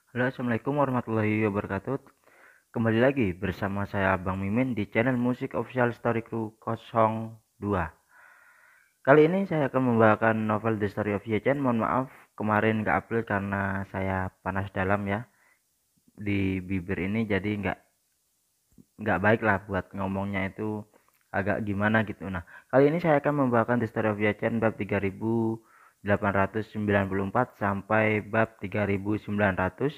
Halo, assalamualaikum warahmatullahi wabarakatuh. Kembali lagi bersama saya Bang Mimin di channel Musik Official Story Crew 02. Kali ini saya akan membawakan novel The Story of Ye Chen. Mohon maaf kemarin nggak upload karena saya panas dalam ya di bibir ini, jadi nggak baik lah buat ngomongnya itu agak gimana gitu. Nah, kali ini saya akan membawakan The Story of Ye Chen bab 3894 sampai bab 3900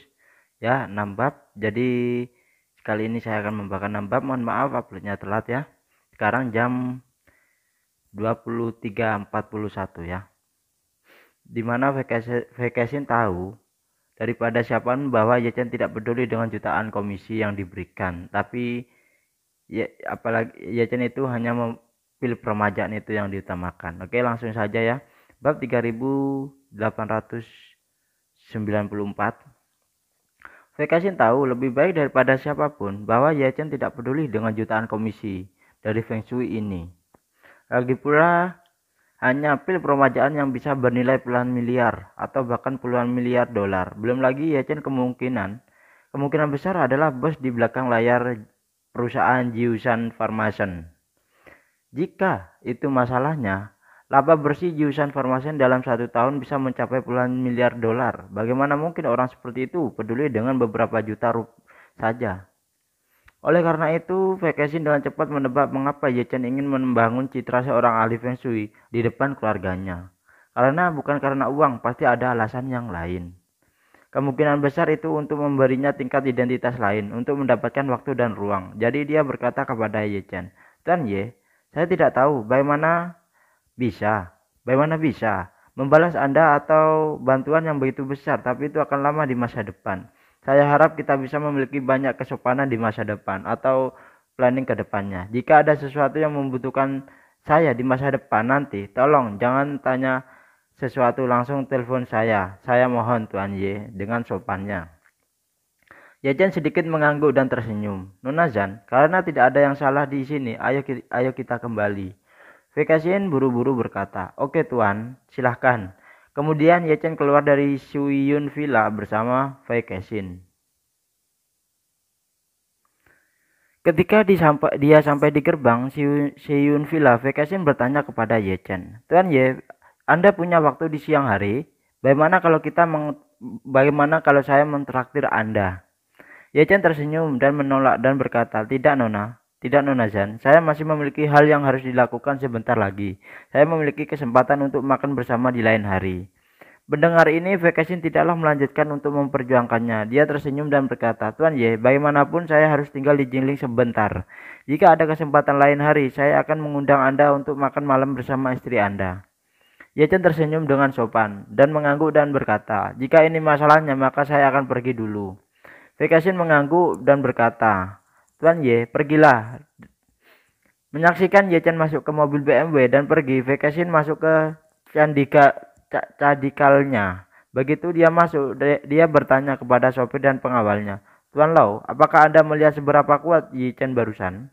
ya, 6 bab. Jadi kali ini saya akan membawakan 6 bab. Mohon maaf uploadnya telat ya. Sekarang jam 23.41 ya. Dimana vacation tahu daripada siapapun bahwa Yechen tidak peduli dengan jutaan komisi yang diberikan, tapi ya, apalagi Yechen itu hanya pil permajaan itu yang diutamakan. Oke, langsung saja ya. Bab 3894. Vekasin tahu lebih baik daripada siapapun bahwa Yechen tidak peduli dengan jutaan komisi dari Feng Shui ini. Lagi pula hanya pil permajaan yang bisa bernilai puluhan miliar atau bahkan puluhan miliar dolar. Belum lagi Yechen kemungkinan besar adalah bos di belakang layar perusahaan Jiusan Pharmaceuticals. Jika itu masalahnya, laba bersih Jiusan Pharmaceuticals dalam 1 tahun bisa mencapai puluhan miliar dolar. Bagaimana mungkin orang seperti itu peduli dengan beberapa juta rupiah saja? Oleh karena itu, Vacation dengan cepat menebak mengapa Ye Chen ingin membangun citra seorang ahli Feng Shui di depan keluarganya. Karena bukan karena uang, pasti ada alasan yang lain. Kemungkinan besar itu untuk memberinya tingkat identitas lain, untuk mendapatkan waktu dan ruang. Jadi dia berkata kepada Ye Chen, "Tuan Ye, saya tidak tahu bagaimana bisa membalas Anda atau bantuan yang begitu besar, tapi itu akan lama di masa depan. Saya harap kita bisa memiliki banyak kesopanan di masa depan atau planning ke depannya. Jika ada sesuatu yang membutuhkan saya di masa depan nanti, tolong jangan tanya sesuatu, langsung telepon saya. Saya mohon Tuan Ye," dengan sopannya. Yajan sedikit mengangguk dan tersenyum. "Nona Zan, karena tidak ada yang salah di sini, ayo kita kembali." Vekasien buru-buru berkata, "Oke Tuan, silahkan." Kemudian Yechen keluar dari Shuyun Villa bersama Vekasien. Ketika dia sampai di gerbang Shuyun Villa, Vekasien bertanya kepada Yechen, "Tuan Ye, Anda punya waktu di siang hari? Bagaimana kalau saya mentraktir Anda?" Yechen tersenyum dan menolak dan berkata, "Tidak Nona, tidak Nona Zan. Saya masih memiliki hal yang harus dilakukan sebentar lagi. Saya memiliki kesempatan untuk makan bersama di lain hari." Mendengar ini, Vacation tidaklah melanjutkan untuk memperjuangkannya. Dia tersenyum dan berkata, "Tuan Ye, bagaimanapun saya harus tinggal di Jingling sebentar. Jika ada kesempatan lain hari, saya akan mengundang Anda untuk makan malam bersama istri Anda." Yechen tersenyum dengan sopan dan mengangguk dan berkata, "Jika ini masalahnya, maka saya akan pergi dulu." Vacation mengangguk dan berkata, "Tuan Ye, pergilah." Menyaksikan Yechen masuk ke mobil BMW dan pergi, Vacation masuk ke cadikalnya. Begitu dia masuk, dia bertanya kepada sopir dan pengawalnya, "Tuan Lau, apakah Anda melihat seberapa kuat Yechen barusan?"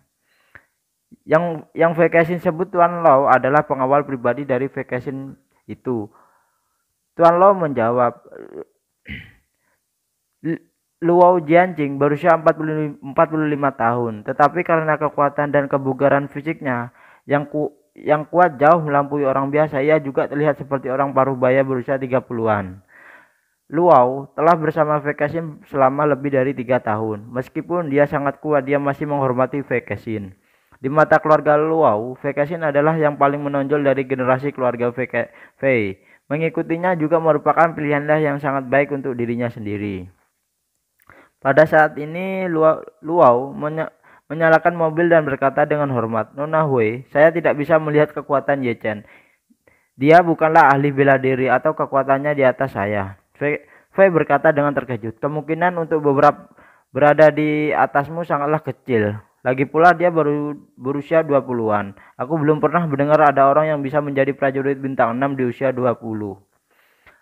Yang Vacation sebut Tuan Lau adalah pengawal pribadi dari Vacation itu. Tuan Lau menjawab, Luo Jianjing berusia 45 tahun, tetapi karena kekuatan dan kebugaran fisiknya yang kuat jauh melampaui orang biasa, ia juga terlihat seperti orang paruh baya berusia 30-an. Luo telah bersama Vacation selama lebih dari 3 tahun. Meskipun dia sangat kuat, dia masih menghormati Vacation. Di mata keluarga Luo, Vacation adalah yang paling menonjol dari generasi keluarga Fei. Mengikutinya juga merupakan pilihanlah yang sangat baik untuk dirinya sendiri. Pada saat ini, Luau menyalakan mobil dan berkata dengan hormat, "Nona Hui, saya tidak bisa melihat kekuatan Yechen. Dia bukanlah ahli bela diri atau kekuatannya di atas saya." Fei berkata dengan terkejut, "Kemungkinan untuk berada di atasmu sangatlah kecil. Lagi pula dia baru berusia 20-an. Aku belum pernah mendengar ada orang yang bisa menjadi prajurit bintang 6 di usia 20.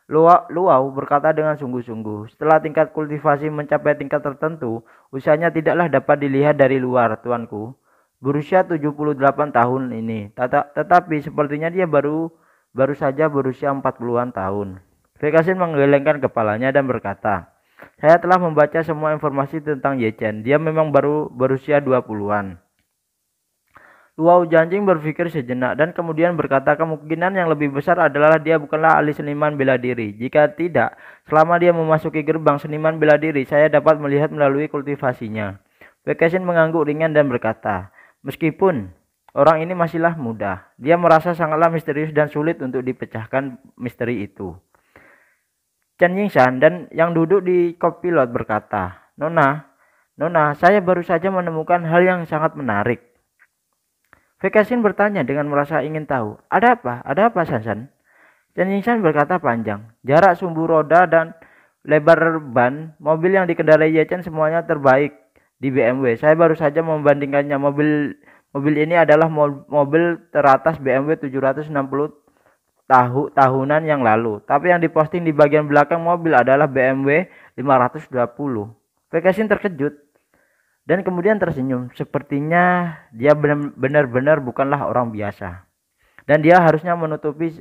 Luau berkata dengan sungguh-sungguh, "Setelah tingkat kultivasi mencapai tingkat tertentu, usianya tidaklah dapat dilihat dari luar, tuanku. Berusia 78 tahun ini, tetapi sepertinya dia baru saja berusia 40-an tahun." Vekasin menggelengkan kepalanya dan berkata, Saya telah membaca semua informasi tentang Ye Chen. Dia memang baru berusia 20-an. Luo Jianjing berpikir sejenak dan kemudian berkata kemungkinan yang lebih besar adalah dia bukanlah ahli seniman bela diri. Jika tidak, selama dia memasuki gerbang seniman bela diri, saya dapat melihat melalui kultivasinya. Vexin mengangguk ringan dan berkata, meskipun orang ini masihlah muda, dia merasa sangatlah misterius dan sulit untuk dipecahkan misteri itu. Chen Yingshan dan yang duduk di kopilot berkata, Nona, saya baru saja menemukan hal yang sangat menarik. Vexin bertanya dengan merasa ingin tahu. Ada apa? Ada apa, Sansan? Chen Yingshan berkata panjang. Jarak sumbu roda dan lebar ban mobil yang dikendarai Ye Chen semuanya terbaik di BMW. Saya baru saja membandingkannya. Mobil ini adalah mobil teratas BMW 760 tahunan yang lalu. Tapi yang diposting di bagian belakang mobil adalah BMW 520. Vexin terkejut dan kemudian tersenyum. Sepertinya dia benar-benar bukanlah orang biasa. Dan dia harusnya menutupi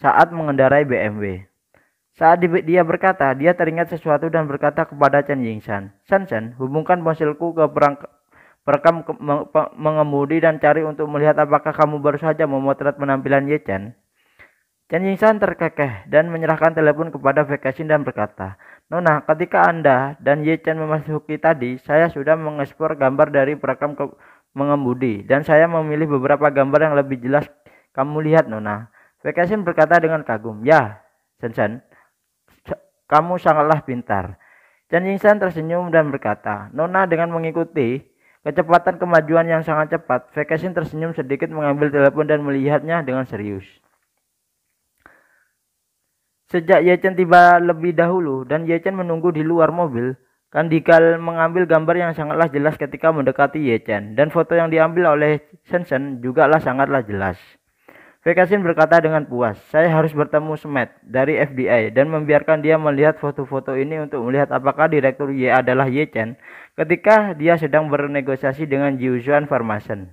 saat mengendarai BMW. Saat dia berkata, dia teringat sesuatu dan berkata kepada Chen Yingshan, Sansan, hubungkan ponselku ke perekam mengemudi dan cari untuk melihat apakah kamu baru saja memotret penampilan Ye Chen. Chen Yingshan terkekeh dan menyerahkan telepon kepada Vexin dan berkata, Nona, ketika Anda dan Ye Chen memasuki tadi, saya sudah mengekspor gambar dari perekam mengemudi dan saya memilih beberapa gambar yang lebih jelas. Kamu lihat, Nona. Vexin berkata dengan kagum, ya, Sansan, kamu sangatlah pintar. Chen Yingshan tersenyum dan berkata, Nona, dengan mengikuti kecepatan kemajuan yang sangat cepat. Vexin tersenyum sedikit, mengambil telepon dan melihatnya dengan serius. Sejak Ye Chen tiba lebih dahulu dan Ye Chen menunggu di luar mobil, Kandikal mengambil gambar yang sangatlah jelas ketika mendekati Ye Chen, dan foto yang diambil oleh Sansan juga sangatlah jelas. Vexin berkata dengan puas, saya harus bertemu Smet dari FBI dan membiarkan dia melihat foto-foto ini untuk melihat apakah Direktur Y adalah Ye Chen ketika dia sedang bernegosiasi dengan Jiuzuan Pharmacen.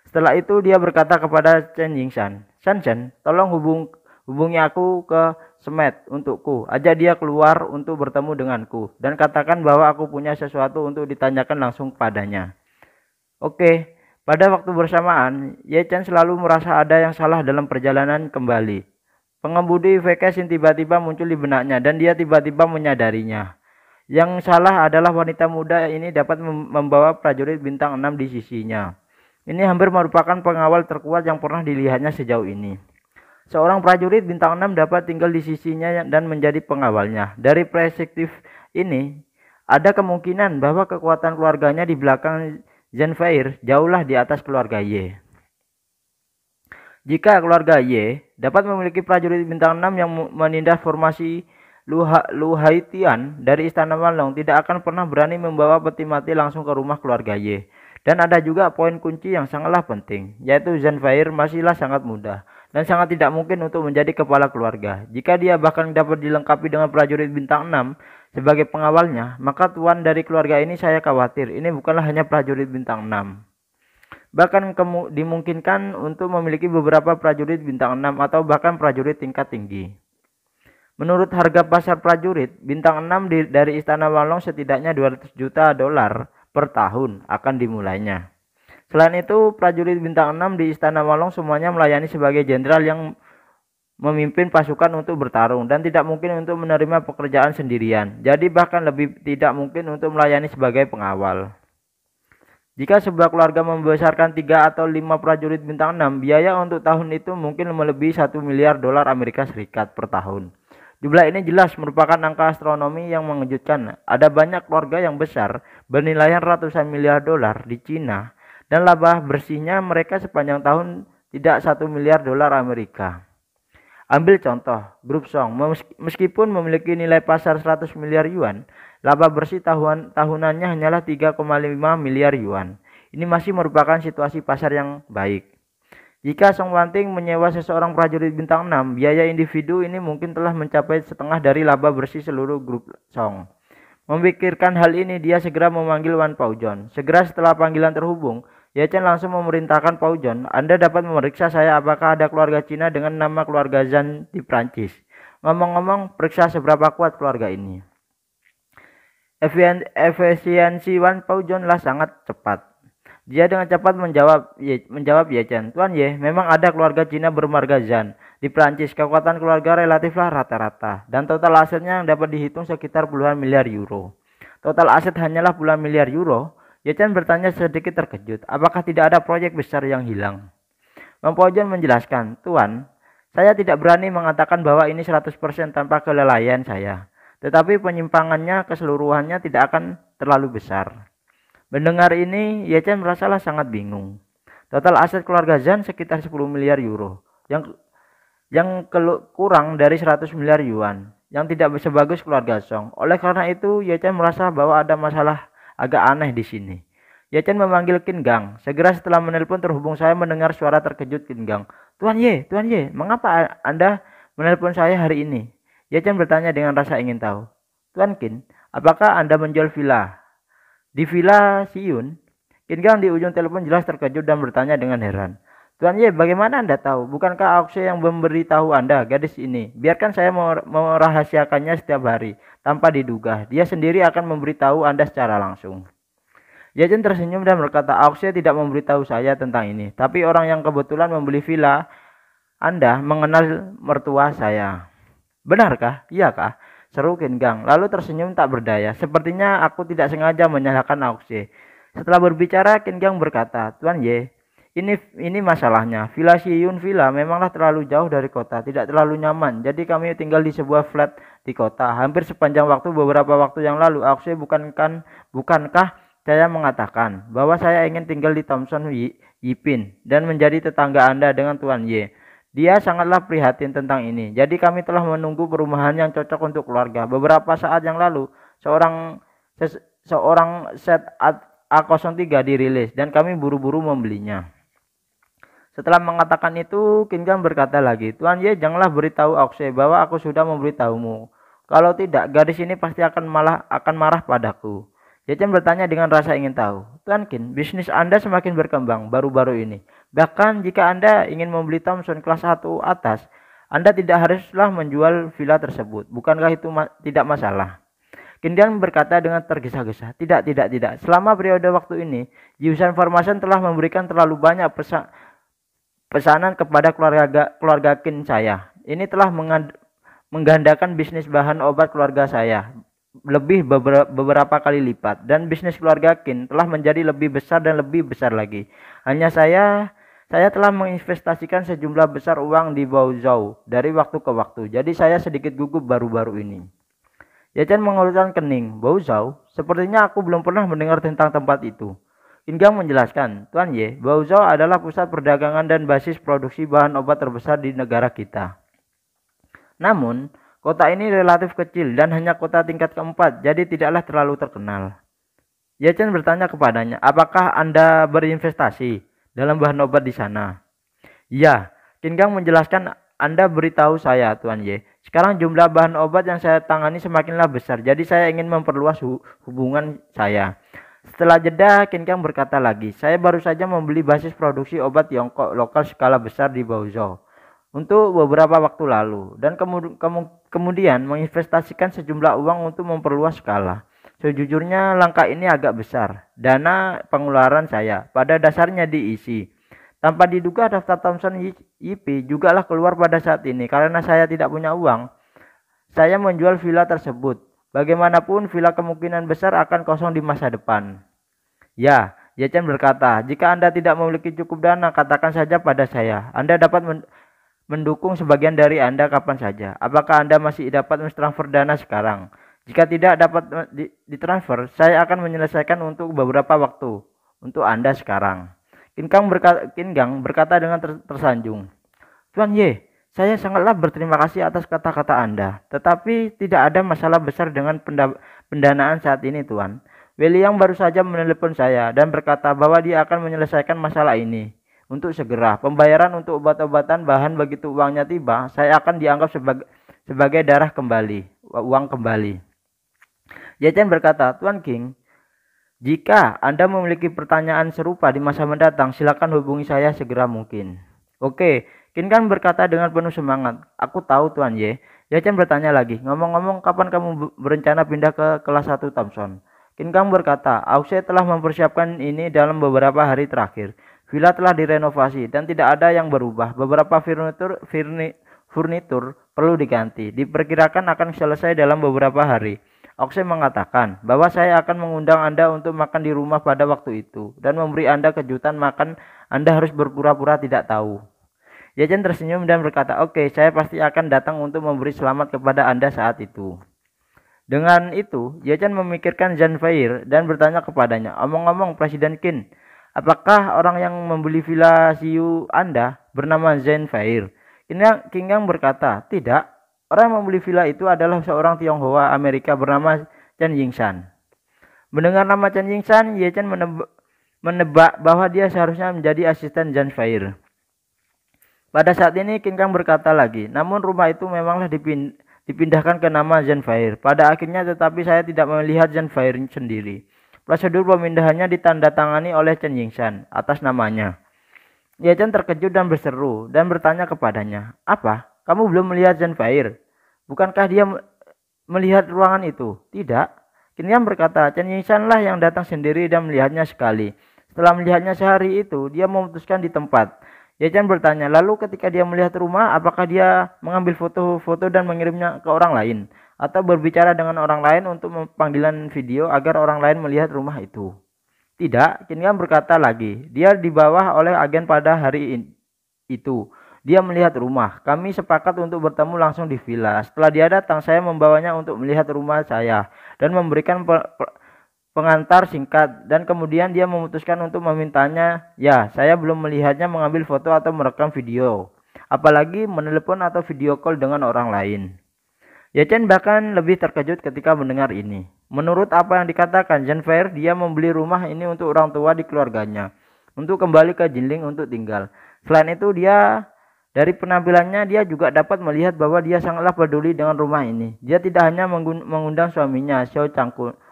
Setelah itu dia berkata kepada Chen Yingshan, Sansan, tolong hubungi aku ke Smet untukku. Ajak dia keluar untuk bertemu denganku. Dan katakan bahwa aku punya sesuatu untuk ditanyakan langsung padanya. Oke. Pada waktu bersamaan, Ye Chen selalu merasa ada yang salah dalam perjalanan kembali. Pengemudi Vexin tiba-tiba muncul di benaknya dan dia tiba-tiba menyadarinya. Yang salah adalah wanita muda ini dapat membawa prajurit bintang 6 di sisinya. Ini hampir merupakan pengawal terkuat yang pernah dilihatnya sejauh ini. Seorang prajurit bintang 6 dapat tinggal di sisinya dan menjadi pengawalnya. Dari perspektif ini, ada kemungkinan bahwa kekuatan keluarganya di belakang Zenfire jauhlah di atas keluarga Ye. Jika keluarga Ye dapat memiliki prajurit bintang 6 yang menindas formasi Luhaitian dari Istana Wanlong, tidak akan pernah berani membawa peti mati langsung ke rumah keluarga Ye. Dan ada juga poin kunci yang sangatlah penting, yaitu Zenfire masihlah sangat muda dan sangat tidak mungkin untuk menjadi kepala keluarga. Jika dia bahkan dapat dilengkapi dengan prajurit bintang 6 sebagai pengawalnya, maka tuan dari keluarga ini saya khawatir ini bukanlah hanya prajurit bintang 6. Bahkan dimungkinkan untuk memiliki beberapa prajurit bintang 6 atau bahkan prajurit tingkat tinggi. Menurut harga pasar prajurit bintang 6 dari Istana Wanlong setidaknya 200 juta dolar per tahun akan dimulainya. Selain itu, prajurit bintang 6 di Istana Wanlong semuanya melayani sebagai jenderal yang memimpin pasukan untuk bertarung dan tidak mungkin untuk menerima pekerjaan sendirian. Jadi bahkan lebih tidak mungkin untuk melayani sebagai pengawal. Jika sebuah keluarga membesarkan 3 atau 5 prajurit bintang 6, biaya untuk tahun itu mungkin melebihi 1 miliar dolar Amerika Serikat per tahun. Jumlah ini jelas merupakan angka astronomi yang mengejutkan. Ada banyak keluarga yang besar bernilai ratusan miliar dolar di Cina dan laba bersihnya mereka sepanjang tahun tidak 1 miliar dolar Amerika. Ambil contoh, grup Song, meskipun memiliki nilai pasar 100 miliar yuan, laba bersih tahunannya hanyalah 3,5 miliar yuan. Ini masih merupakan situasi pasar yang baik. Jika Song Wanting menyewa seseorang prajurit bintang 6, biaya individu ini mungkin telah mencapai setengah dari laba bersih seluruh grup Song. Memikirkan hal ini, dia segera memanggil Wan Paujon. Segera setelah panggilan terhubung, Ye Chen langsung memerintahkan Paujon, Anda dapat memeriksa saya apakah ada keluarga Cina dengan nama keluarga Zhang di Prancis. Ngomong-ngomong, periksa seberapa kuat keluarga ini. Efisiensi Wan Paujonlah sangat cepat. Dia dengan cepat menjawab Ye Chen. Tuan Ye, memang ada keluarga Cina bermarga Zhan. Di Prancis, kekuatan keluarga relatiflah rata-rata. Dan total asetnya yang dapat dihitung sekitar puluhan miliar euro. Total aset hanyalah puluhan miliar euro. Ye Chen bertanya sedikit terkejut. Apakah tidak ada proyek besar yang hilang? Wang Paujon menjelaskan, Tuan, saya tidak berani mengatakan bahwa ini 100% tanpa kelalaian saya. Tetapi penyimpangannya keseluruhannya tidak akan terlalu besar. Mendengar ini, Ye Chen merasalah sangat bingung. Total aset keluarga Zhan sekitar 10 miliar euro, yang kurang dari 100 miliar yuan, yang tidak sebagus keluarga Song. Oleh karena itu, Ye Chen merasa bahwa ada masalah agak aneh di sini. Ye Chen memanggil Qin Gang. Segera setelah menelpon terhubung, saya mendengar suara terkejut Qin Gang. Tuan Ye, mengapa Anda menelpon saya hari ini? Ye Chen bertanya dengan rasa ingin tahu. Tuan Qin, apakah Anda menjual villa? Di Villa Siyun, Qin Gang di ujung telepon jelas terkejut dan bertanya dengan heran. Tuan Ye, bagaimana Anda tahu? Bukankah Aokse yang memberitahu Anda gadis ini? Biarkan saya merahasiakannya setiap hari. Tanpa diduga, dia sendiri akan memberitahu Anda secara langsung. Ye Chen tersenyum dan berkata, Aokse tidak memberitahu saya tentang ini. Tapi orang yang kebetulan membeli villa Anda mengenal mertua saya. Benarkah? Iyakah? Seru Qin Gang, lalu tersenyum tak berdaya. Sepertinya aku tidak sengaja menyalahkan Aokse. Setelah berbicara, Qin Gang berkata, Tuan Ye, ini masalahnya. Villa Siyun Villa memanglah terlalu jauh dari kota, tidak terlalu nyaman. Jadi kami tinggal di sebuah flat di kota. Hampir sepanjang waktu beberapa waktu yang lalu, Aokse bukankah saya mengatakan bahwa saya ingin tinggal di Thompson Yipin dan menjadi tetangga Anda dengan Tuan Ye. Dia sangatlah prihatin tentang ini. Jadi kami telah menunggu perumahan yang cocok untuk keluarga. Beberapa saat yang lalu, seorang set A03 dirilis dan kami buru-buru membelinya. Setelah mengatakan itu, Qin Gang berkata lagi, Tuan Ye, janganlah beritahu Aokse bahwa aku sudah memberitahumu. Kalau tidak, gadis ini pasti akan marah padaku. Ye Chen bertanya dengan rasa ingin tahu. Tuan Qin, bisnis Anda semakin berkembang baru-baru ini. Bahkan jika Anda ingin membeli Thompson kelas 1 atas, Anda tidak haruslah menjual villa tersebut. Bukankah itu tidak masalah? Qin Gang berkata dengan tergesa-gesa. Tidak. Selama periode waktu ini, Yusan Pharmaceuticals telah memberikan terlalu banyak pesanan kepada keluarga Qin saya. Ini telah menggandakan bisnis bahan obat keluarga saya lebih beberapa kali lipat, dan bisnis keluarga Qin telah menjadi lebih besar dan lebih besar lagi. Hanya saya telah menginvestasikan sejumlah besar uang di Baozhou dari waktu ke waktu. Jadi saya sedikit gugup baru-baru ini. Ye Chen mengerutkan kening. Baozhou? Sepertinya aku belum pernah mendengar tentang tempat itu. Qin Gang menjelaskan, Tuan Ye, Baozhou adalah pusat perdagangan dan basis produksi bahan obat terbesar di negara kita. Namun, kota ini relatif kecil dan hanya kota tingkat keempat, jadi tidaklah terlalu terkenal. Ye Chen bertanya kepadanya, apakah Anda berinvestasi dalam bahan obat di sana? Ya, Qin Gang menjelaskan, Anda beritahu saya, Tuan Ye. Sekarang jumlah bahan obat yang saya tangani semakinlah besar, jadi saya ingin memperluas hubungan saya. Setelah jeda, Qin Gang berkata lagi, saya baru saja membeli basis produksi obat Tiongkok lokal skala besar di Baozhou untuk beberapa waktu lalu, dan kemudian menginvestasikan sejumlah uang untuk memperluas skala. Sejujurnya langkah ini agak besar. Dana pengeluaran saya pada dasarnya diisi. Tanpa diduga daftar Thompson YP juga lah keluar pada saat ini. Karena saya tidak punya uang, saya menjual villa tersebut. Bagaimanapun villa kemungkinan besar akan kosong di masa depan. Ya, Ye Chen berkata, jika Anda tidak memiliki cukup dana, katakan saja pada saya. Anda dapat mendukung sebagian dari Anda kapan saja. Apakah Anda masih dapat mentransfer dana sekarang? Jika tidak dapat ditransfer, saya akan menyelesaikan untuk beberapa waktu untuk Anda sekarang. Qin Gang berkata dengan tersanjung. Tuan Ye, saya sangatlah berterima kasih atas kata-kata Anda. Tetapi tidak ada masalah besar dengan pendanaan saat ini, Tuan. William baru saja menelepon saya dan berkata bahwa dia akan menyelesaikan masalah ini. Untuk segera, pembayaran untuk obat-obatan bahan begitu uangnya tiba, saya akan dianggap sebagai uang kembali. Ye Chen berkata, Tuan King, jika Anda memiliki pertanyaan serupa di masa mendatang, silakan hubungi saya segera mungkin. Oke, Qin Gang berkata dengan penuh semangat, "Aku tahu Tuan Ye." Ye Chen bertanya lagi, "Ngomong-ngomong, kapan kamu berencana pindah ke kelas 1 Thompson?" Qin Gang berkata, "Auxe telah mempersiapkan ini dalam beberapa hari terakhir. Villa telah direnovasi dan tidak ada yang berubah. Beberapa furnitur perlu diganti. Diperkirakan akan selesai dalam beberapa hari." Auxe mengatakan bahwa saya akan mengundang Anda untuk makan di rumah pada waktu itu dan memberi Anda kejutan makan. Anda harus berpura-pura tidak tahu. Ye Chen tersenyum dan berkata, "Oke, saya pasti akan datang untuk memberi selamat kepada Anda saat itu." Dengan itu, Ye Chen memikirkan Zhang Fei dan bertanya kepadanya, "Omong-omong, Presiden Qin, apakah orang yang membeli villa Xiu Anda bernama Zhang Fei?" Qin Gang berkata, "Tidak, orang yang membeli villa itu adalah seorang Tionghoa Amerika bernama Chen Yingshan." Mendengar nama Chen Yingshan, Ye Chen menebak bahwa dia seharusnya menjadi asisten Zhang Fei. Pada saat ini Qin Gang berkata lagi, "Namun rumah itu memanglah dipindahkan ke nama Zhang Fei. Pada akhirnya tetapi saya tidak melihat Zhang Fei sendiri. Prosedur pemindahannya ditandatangani oleh Chen Yingshan atas namanya." Ye Chen terkejut dan berseru dan bertanya kepadanya, "Apa? Kamu belum melihat Zhang Fei? Bukankah dia melihat ruangan itu?" "Tidak." Qin Gang berkata, "Chen Yingshan lah yang datang sendiri dan melihatnya sekali. Setelah melihatnya sehari itu, dia memutuskan di tempat." Ye Chen bertanya, "Lalu ketika dia melihat rumah, apakah dia mengambil foto-foto dan mengirimnya ke orang lain? Atau berbicara dengan orang lain untuk panggilan video agar orang lain melihat rumah itu?" "Tidak." Qin Gang berkata lagi, "Dia dibawa oleh agen pada hari itu. Dia melihat rumah. Kami sepakat untuk bertemu langsung di villa. Setelah dia datang, saya membawanya untuk melihat rumah saya dan memberikan pengantar singkat, dan kemudian dia memutuskan untuk memintanya. Ya, saya belum melihatnya mengambil foto atau merekam video, apalagi menelepon atau video call dengan orang lain." Ye Chen bahkan lebih terkejut ketika mendengar ini. Menurut apa yang dikatakan Zhang Fei, dia membeli rumah ini untuk orang tua di keluarganya, untuk kembali ke Jinling untuk tinggal. Selain itu, dari penampilannya dia juga dapat melihat bahwa dia sangatlah peduli dengan rumah ini. Dia tidak hanya mengundang suaminya,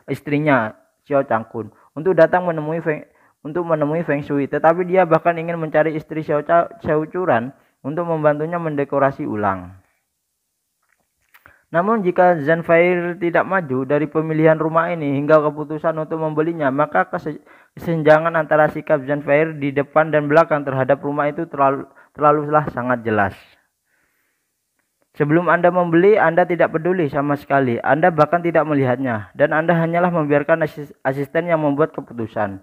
istrinya Xiao Changkun, untuk datang menemui Feng Shui, tetapi dia bahkan ingin mencari istri Xiao Churan untuk membantunya mendekorasi ulang. Namun jika Zhang Fei tidak maju dari pemilihan rumah ini hingga keputusan untuk membelinya, maka kesenjangan antara sikap Zhang Fei di depan dan belakang terhadap rumah itu terlalulah sangat jelas. Sebelum Anda membeli, Anda tidak peduli sama sekali. Anda bahkan tidak melihatnya, dan Anda hanyalah membiarkan asisten yang membuat keputusan.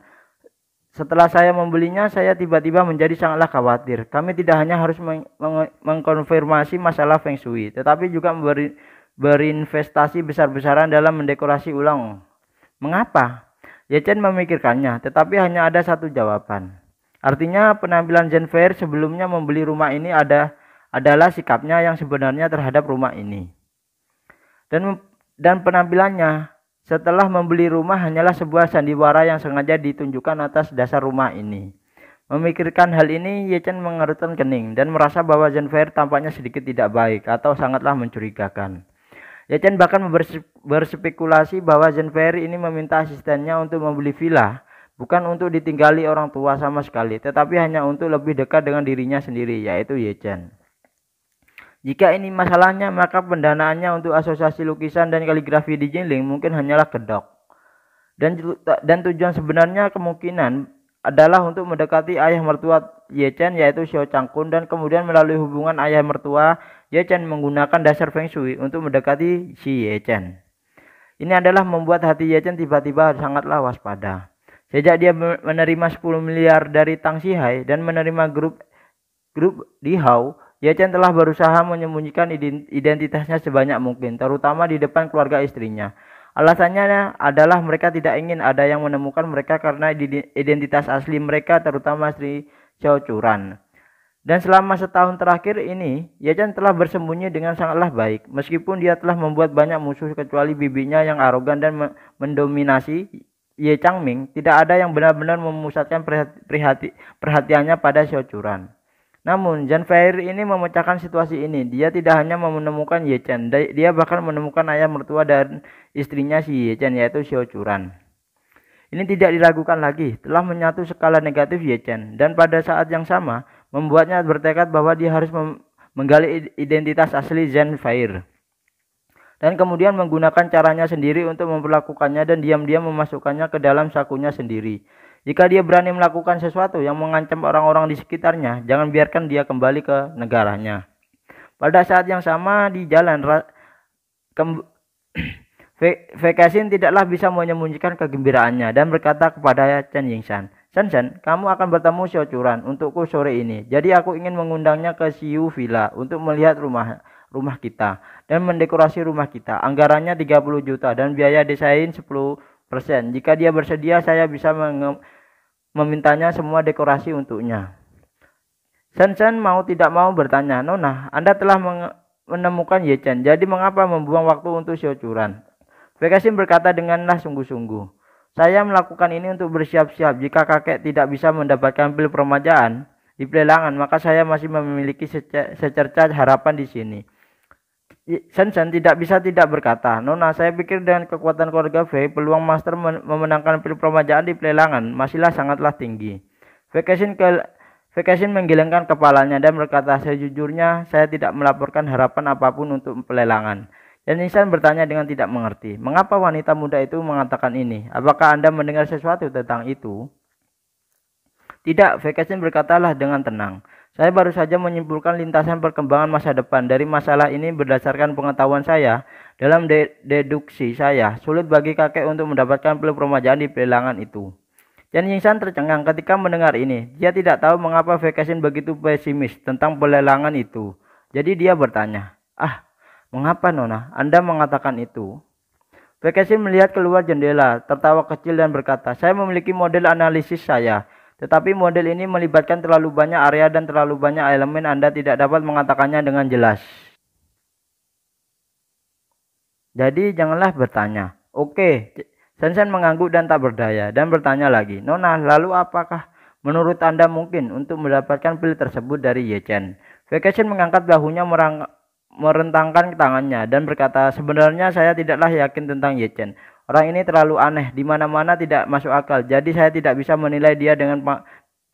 Setelah saya membelinya, saya tiba-tiba menjadi sangatlah khawatir. Kami tidak hanya harus mengkonfirmasi masalah Feng Shui, tetapi juga berinvestasi besar-besaran dalam mendekorasi ulang. Mengapa? Ye Chen memikirkannya, tetapi hanya ada satu jawaban. Artinya penampilan Zhang Fei sebelumnya membeli rumah ini adalah sikapnya yang sebenarnya terhadap rumah ini. Dan penampilannya setelah membeli rumah hanyalah sebuah sandiwara yang sengaja ditunjukkan atas dasar rumah ini. Memikirkan hal ini, Ye Chen mengerutkan kening dan merasa bahwa Zhang Fei tampaknya sedikit tidak baik atau sangatlah mencurigakan. Ye Chen bahkan berspekulasi bahwa Zhang Fei ini meminta asistennya untuk membeli villa, bukan untuk ditinggali orang tua sama sekali, tetapi hanya untuk lebih dekat dengan dirinya sendiri, yaitu Ye Chen. Jika ini masalahnya, maka pendanaannya untuk asosiasi lukisan dan kaligrafi di Jinling mungkin hanyalah kedok. Dan tujuan sebenarnya kemungkinan adalah untuk mendekati ayah mertua Ye Chen, yaitu Xiao Changkun, dan kemudian melalui hubungan ayah mertua Ye Chen menggunakan dasar Feng Shui untuk mendekati si Ye Chen. Ini adalah membuat hati Ye Chen tiba-tiba sangatlah waspada. Sejak dia menerima 10 miliar dari Tang Xihai dan menerima grup Di Hao, Ye Chen telah berusaha menyembunyikan identitasnya sebanyak mungkin, terutama di depan keluarga istrinya. Alasannya adalah mereka tidak ingin ada yang menemukan mereka karena identitas asli mereka, terutama istri Xiao Churan. Dan selama setahun terakhir ini, Ye Chen telah bersembunyi dengan sangatlah baik. Meskipun dia telah membuat banyak musuh kecuali bibinya yang arogan dan mendominasi, Ye Changming tidak ada yang benar-benar memusatkan perhatiannya pada Xiao Churan. Namun, Zhang Fei ini memecahkan situasi ini. Dia tidak hanya menemukan Ye Chen, dia bahkan menemukan ayah mertua dan istrinya si Ye Chen, yaitu Xiao Churan. Ini tidak diragukan lagi, telah menyatu skala negatif Ye Chen, dan pada saat yang sama membuatnya bertekad bahwa dia harus menggali identitas asli Zenfire dan kemudian menggunakan caranya sendiri untuk memperlakukannya dan diam-diam memasukkannya ke dalam sakunya sendiri. Jika dia berani melakukan sesuatu yang mengancam orang-orang di sekitarnya, jangan biarkan dia kembali ke negaranya. Pada saat yang sama di jalan, Vekasin tidaklah bisa menyembunyikan kegembiraannya dan berkata kepada Chen Yingshan, "Shen, kamu akan bertemu Xiaochuran untukku sore ini. Jadi aku ingin mengundangnya ke Xiu Villa untuk melihat rumah kita dan mendekorasi rumah kita. Anggarannya 30 juta dan biaya desain 10%. Jika dia bersedia, saya bisa memintanya semua dekorasi untuknya." Shen mau tidak mau bertanya, "Nona, Anda telah menemukan Ye Chen, jadi mengapa membuang waktu untuk Xiaochuran?" Vekasin berkata denganlah sungguh-sungguh, "Saya melakukan ini untuk bersiap-siap. Jika kakek tidak bisa mendapatkan pil permajaan di pelelangan, maka saya masih memiliki secerca harapan di sini." Shen tidak bisa tidak berkata, "Nona, saya pikir dengan kekuatan keluarga Fei, peluang Master memenangkan pil permajaan di pelelangan masihlah sangatlah tinggi." Vekasin menggelengkan kepalanya dan berkata, "Sejujurnya, saya tidak melaporkan harapan apapun untuk pelelangan." Dan Nisan bertanya dengan tidak mengerti, "Mengapa wanita muda itu mengatakan ini? Apakah Anda mendengar sesuatu tentang itu?" "Tidak," Vekasin berkatalah dengan tenang. "Saya baru saja menyimpulkan lintasan perkembangan masa depan dari masalah ini berdasarkan pengetahuan saya. Dalam deduksi saya, sulit bagi kakek untuk mendapatkan pil permajaan di pelelangan itu." Dan Yingsan tercengang ketika mendengar ini. Dia tidak tahu mengapa Vekasin begitu pesimis tentang pelelangan itu. Jadi dia bertanya, "Mengapa Nona, Anda mengatakan itu?" Vekasin melihat keluar jendela, tertawa kecil dan berkata, "Saya memiliki model analisis saya. Tetapi model ini melibatkan terlalu banyak area dan terlalu banyak elemen, Anda tidak dapat mengatakannya dengan jelas. Jadi janganlah bertanya." "Oke." Shen mengangguk dan tak berdaya dan bertanya lagi, "Nona, lalu apakah menurut Anda mungkin untuk mendapatkan pil tersebut dari Ye Chen?" Vekasin mengangkat bahunya merentangkan tangannya dan berkata, "Sebenarnya saya tidaklah yakin tentang Ye Chen. Orang ini terlalu aneh, di mana-mana tidak masuk akal. Jadi saya tidak bisa menilai dia dengan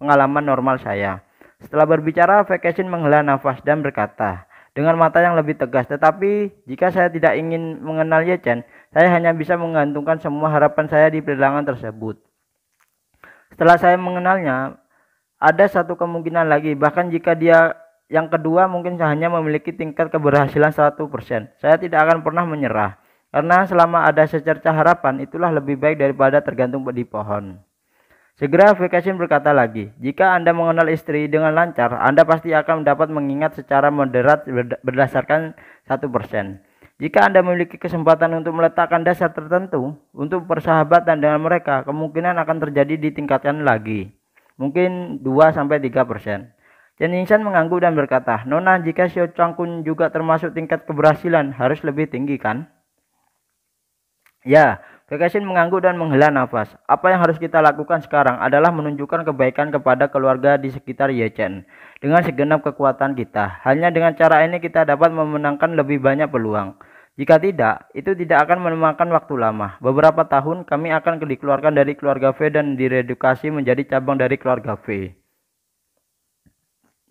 pengalaman normal saya." Setelah berbicara, Vekasin menghela nafas dan berkata dengan mata yang lebih tegas, "Tetapi jika saya tidak ingin mengenal Ye Chen, saya hanya bisa menggantungkan semua harapan saya di pelelangan tersebut. Setelah saya mengenalnya, ada satu kemungkinan lagi, bahkan jika dia yang kedua mungkin hanya memiliki tingkat keberhasilan 1%. Saya tidak akan pernah menyerah, karena selama ada secerca harapan, itulah lebih baik daripada tergantung di pohon." Segera Vekasin berkata lagi, "Jika Anda mengenal istri dengan lancar, Anda pasti akan dapat mengingat secara moderat berdasarkan 1%. Jika Anda memiliki kesempatan untuk meletakkan dasar tertentu untuk persahabatan dengan mereka, kemungkinan akan terjadi ditingkatkan lagi. Mungkin 2-3%. Chen Yingshan mengangguk dan berkata, "Nona, jika Xiao Changkun juga termasuk tingkat keberhasilan, harus lebih tinggi kan?" "Ya." Vekasin mengangguk dan menghela nafas. "Apa yang harus kita lakukan sekarang adalah menunjukkan kebaikan kepada keluarga di sekitar Ye Chen dengan segenap kekuatan kita. Hanya dengan cara ini kita dapat memenangkan lebih banyak peluang. Jika tidak, itu tidak akan memakan waktu lama. Beberapa tahun kami akan dikeluarkan dari keluarga Fei dan diredukasi menjadi cabang dari keluarga Fei.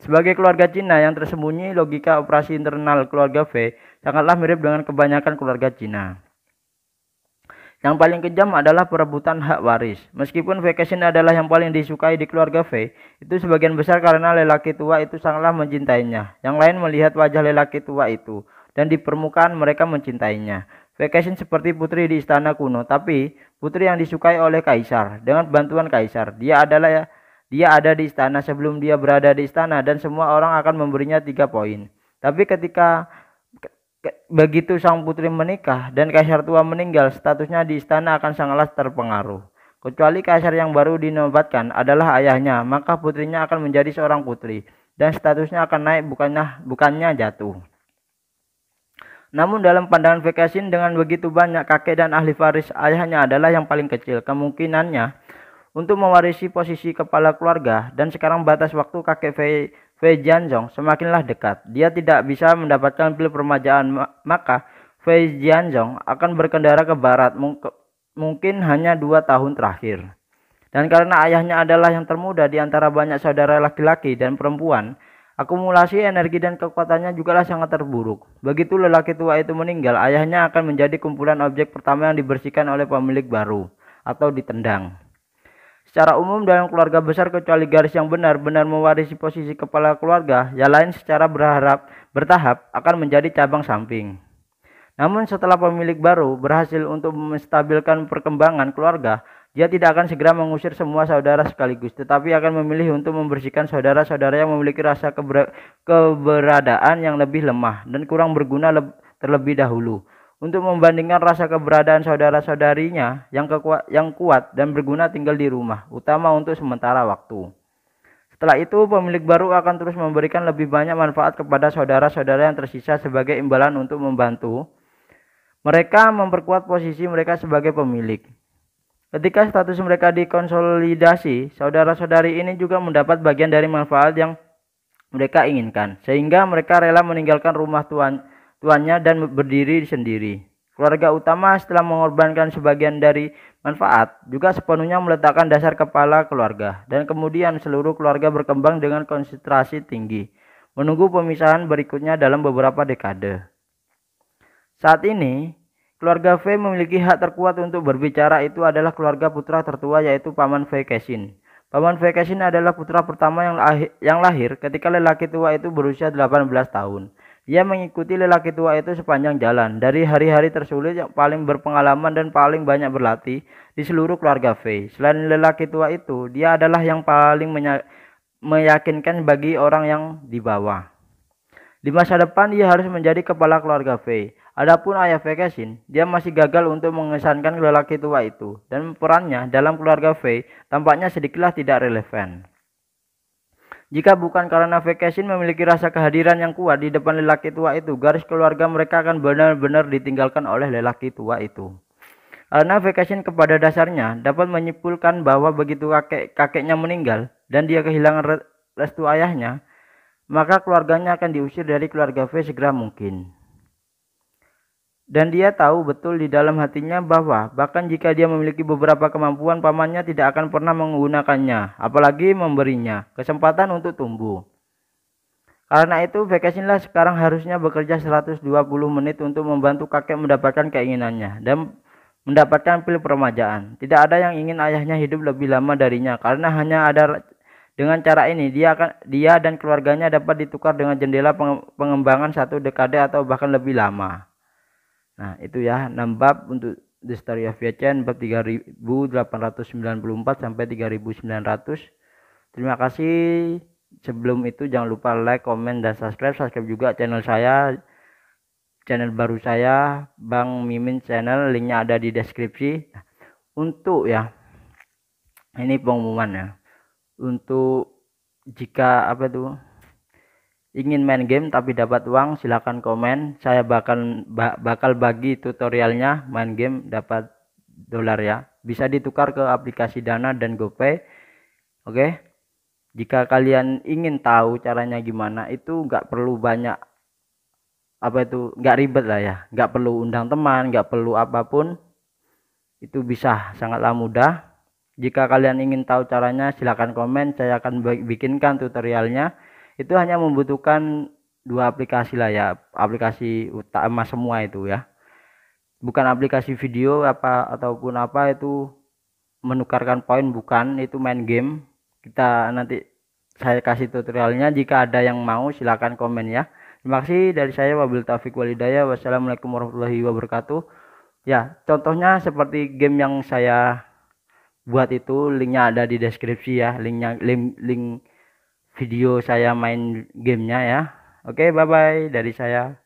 Sebagai keluarga Cina yang tersembunyi, logika operasi internal keluarga Fei sangatlah mirip dengan kebanyakan keluarga Cina. Yang paling kejam adalah perebutan hak waris. Meskipun Vekasin adalah yang paling disukai di keluarga Fei, itu sebagian besar karena lelaki tua itu sangatlah mencintainya. Yang lain melihat wajah lelaki tua itu, dan di permukaan mereka mencintainya. Vekasin seperti putri di istana kuno, tapi putri yang disukai oleh kaisar. Dengan bantuan kaisar, dia ada di istana sebelum dia berada di istana, dan semua orang akan memberinya 3 poin. Tapi begitu sang putri menikah dan kaisar tua meninggal, statusnya di istana akan sangatlah terpengaruh. Kecuali kaisar yang baru dinobatkan adalah ayahnya, maka putrinya akan menjadi seorang putri dan statusnya akan naik bukannya jatuh. Namun dalam pandangan Vekasin, dengan begitu banyak kakek dan ahli waris, ayahnya adalah yang paling kecil kemungkinannya untuk mewarisi posisi kepala keluarga, dan sekarang batas waktu kakek Fei Jianzhong semakinlah dekat. Dia tidak bisa mendapatkan pil permajaan, maka Fei Jianzhong akan berkendara ke barat, mungkin hanya 2 tahun terakhir. Dan karena ayahnya adalah yang termuda di antara banyak saudara laki-laki dan perempuan, akumulasi energi dan kekuatannya juga sangat terburuk. Begitu lelaki tua itu meninggal, ayahnya akan menjadi kumpulan objek pertama yang dibersihkan oleh pemilik baru atau ditendang. Secara umum dalam keluarga besar, kecuali garis yang benar-benar mewarisi posisi kepala keluarga, yang lain secara bertahap akan menjadi cabang samping. Namun setelah pemilik baru berhasil untuk menstabilkan perkembangan keluarga, dia tidak akan segera mengusir semua saudara sekaligus, tetapi akan memilih untuk membersihkan saudara-saudara yang memiliki rasa keberadaan yang lebih lemah dan kurang berguna terlebih dahulu, untuk membandingkan rasa keberadaan saudara-saudarinya yang kuat dan berguna tinggal di rumah, utama untuk sementara waktu. Setelah itu, pemilik baru akan terus memberikan lebih banyak manfaat kepada saudara-saudara yang tersisa sebagai imbalan untuk membantu mereka memperkuat posisi mereka sebagai pemilik. Ketika status mereka dikonsolidasi, saudara-saudari ini juga mendapat bagian dari manfaat yang mereka inginkan, sehingga mereka rela meninggalkan rumah tuannya dan berdiri sendiri. Keluarga utama setelah mengorbankan sebagian dari manfaat, juga sepenuhnya meletakkan dasar kepala keluarga, dan kemudian seluruh keluarga berkembang dengan konsentrasi tinggi, menunggu pemisahan berikutnya dalam beberapa dekade. Saat ini, keluarga V memiliki hak terkuat untuk berbicara, itu adalah keluarga putra tertua, yaitu Paman V Kesshin. Paman V Kesshin adalah putra pertama yang lahir ketika lelaki tua itu berusia 18 tahun. Dia mengikuti lelaki tua itu sepanjang jalan, dari hari-hari tersulit yang paling berpengalaman dan paling banyak berlatih di seluruh keluarga V. Selain lelaki tua itu, dia adalah yang paling meyakinkan bagi orang yang di bawah. Di masa depan, dia harus menjadi kepala keluarga V. Adapun ayah V Kesshin, dia masih gagal untuk mengesankan lelaki tua itu, dan perannya dalam keluarga V tampaknya sedikitlah tidak relevan. Jika bukan karena V Kesshin memiliki rasa kehadiran yang kuat di depan lelaki tua itu, garis keluarga mereka akan benar-benar ditinggalkan oleh lelaki tua itu. Karena V Kesshin kepada dasarnya dapat menyimpulkan bahwa begitu kakeknya meninggal dan dia kehilangan restu ayahnya, maka keluarganya akan diusir dari keluarga V segera mungkin. Dan dia tahu betul di dalam hatinya bahwa bahkan jika dia memiliki beberapa kemampuan, pamannya tidak akan pernah menggunakannya, apalagi memberinya kesempatan untuk tumbuh. Karena itu, V Kesshin lah sekarang harusnya bekerja 120 menit untuk membantu kakek mendapatkan keinginannya dan mendapatkan pil peremajaan. Tidak ada yang ingin ayahnya hidup lebih lama darinya, karena hanya ada dengan cara ini dia dan keluarganya dapat ditukar dengan jendela pengembangan 1 dekade atau bahkan lebih lama. Nah, itu ya 6 bab untuk The Story of Vietchen bab 3894 sampai 3900. Terima kasih. Sebelum itu jangan lupa like, komen, dan subscribe juga channel saya, channel baru saya, Bang Mimin Channel, linknya ada di deskripsi. Untuk ya, ini pengumuman ya, untuk jika ingin main game tapi dapat uang, silahkan komen. Saya bakal bagi tutorialnya main game dapat dolar ya. Bisa ditukar ke aplikasi Dana dan GoPay. Oke. Jika kalian ingin tahu caranya gimana, itu nggak perlu banyak nggak ribet lah ya. Nggak perlu undang teman, nggak perlu apapun. Itu bisa sangatlah mudah. Jika kalian ingin tahu caranya, silahkan komen. Saya akan bikinkan tutorialnya. Itu hanya membutuhkan 2 aplikasi lah ya, aplikasi utama semua itu ya, bukan aplikasi video ataupun itu menukarkan poin, bukan, itu main game. Nanti saya kasih tutorialnya. Jika ada yang mau, silahkan komen ya. Terima kasih dari saya, wabillahi taufiq wal hidayah. Wassalamualaikum warahmatullahi wabarakatuh. Ya, contohnya seperti game yang saya buat itu, linknya ada di deskripsi ya, link video saya main gamenya ya. Oke, bye bye dari saya.